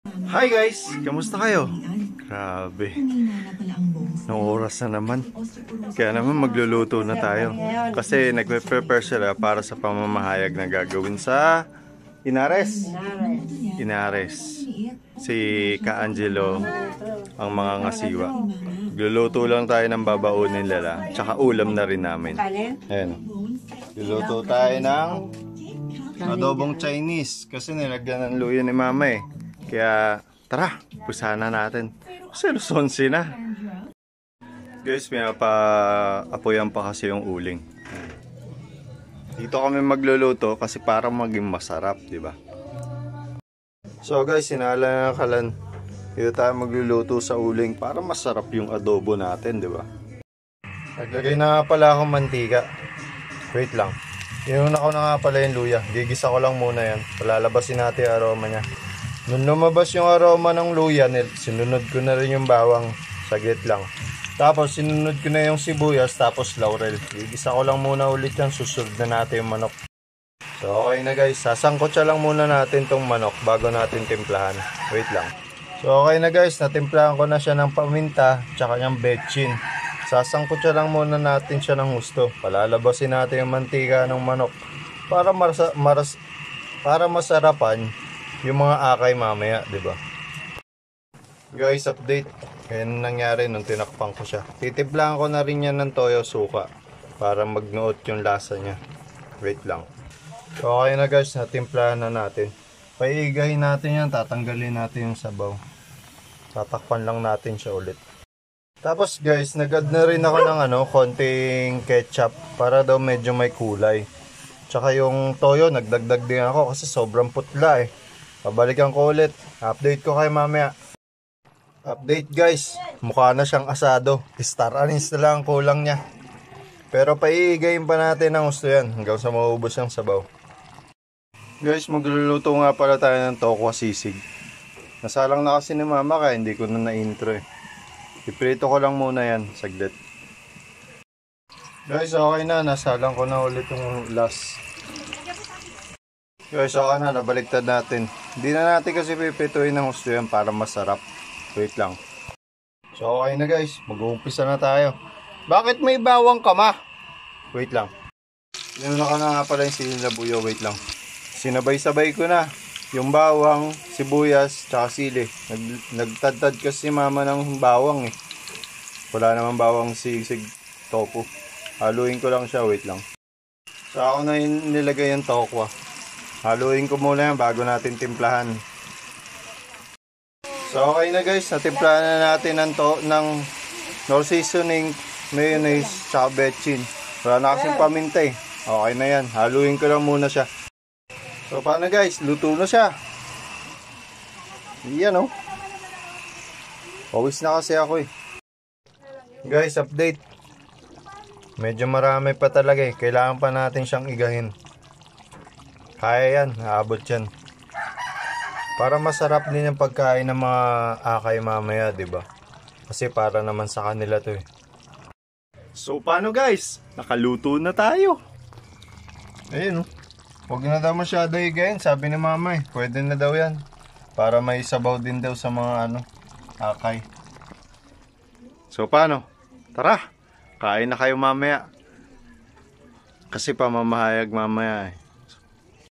Hi guys! Kamusta kayo? Grabe. Nung oras na naman. Kaya naman magluluto na tayo. Kasi nagpe-prepare sila para sa pamamahayag na gagawin sa Inares. Si Ka-Angelo ang mga ngasiwa. Magluluto lang tayo ng babaunin nila. Tsaka ulam na rin namin. Ayan. Luluto tayo ng adobong Chinese. Kasi nilagyan ng luya ni mama eh. Kaya tara, pusahan na natin. Kasi lusonsi na. Guys, may apoyan pa kasi yung uling. Dito kami magluluto kasi para maging masarap, di ba? So guys, sinala na kalan. Dito tayo magluluto sa uling para masarap yung adobo natin, di ba? Naglagay na nga pala akong mantika. Wait lang. Inuna ko na nga pala yung luya. Gigisa ko lang muna yan. Palalabasin natin yung aroma niya. Nung lumabas yung aroma ng luya, sinunod ko na rin yung bawang. Saglit lang. Tapos sinunod ko na yung sibuyas, tapos laurel. Igisa ko lang muna ulit yan, susunod na natin yung manok. So okay na guys, sasangkotsa lang muna natin tong manok bago natin timplahan. Wait lang. So okay na guys, natimplahan ko na siya ng paminta, tsaka yung betchin. Sasangkotsa lang muna natin siya ng gusto. Palalabasin natin yung mantika ng manok para masarapan yung mga akay mamaya, di ba? Guys, update. Kaya nangyari nung tinakpan ko siya. Titimplahan ko na rin yan ng toyo suka para magnuot yung lasa niya. Wait lang. So, okay na guys, natimplahan na natin. Paigahin natin yan, tatanggalin natin yung sabaw. Tatakpan lang natin siya ulit. Tapos guys, nag-add na rin ako ng konting ketchup para daw medyo may kulay. Tsaka yung toyo, nagdagdag din ako kasi sobrang putla eh. Pabalikan ko ulit. Update ko kayo mamaya. Update guys. Mukha na siyang asado. Star anise na lang kulang niya. Pero paiigayin pa natin ang gusto yan. Hanggang sa maubos yung sabaw. Guys, magluluto nga pala tayo ng tokwa sisig. Nasalang na kasi ni mama kaya hindi ko na na-intro eh. Iprito ko lang muna yan. Saglit. Guys, okay na. Nasalang ko na ulit yung last. Guys, okay na, nabaliktad natin. Hindi na natin kasi pipituin ng gusto yan para masarap. Wait lang. So okay na guys, mag-uumpisa na tayo. Bakit may bawang ka ma? Wait lang. Sinuna ka na nga pala yung sili na buyo, wait lang. Sinabay-sabay ko na yung bawang, sibuyas, tsaka sili. Nagtadtad kasi mama ng bawang eh. Wala namang bawang sisig tofu. Haluin ko lang siya, wait lang. So ako na yung nilagay yung tokwa. Haluin ko muna yan bago natin timplahan. So okay na guys, natimplahan na natin ng no seasoning, mayonnaise, tsaka betchin. Wala na kasing paminta eh. Okay na yan, haluin ko lang muna siya. So paano guys, luto na siya. Yan oh. Pawis na kasi ako eh. Guys, update. Medyo marami pa talaga eh, kailangan pa natin siyang igahin. Kaya yan, naabot yan. Para masarap din yung pagkain ng mga akay mamaya, 'di ba? Kasi para naman sa kanila 'to eh. So paano guys? Nakaluto na tayo. Ayun oh. Huwag na daw masyado higayin, sabi ni mama eh. Pwede na daw 'yan. Para may sabaw din daw sa mga akay. So paano? Tara. Kain na kayo mamaya. Kasi pamamahayag mamaya eh.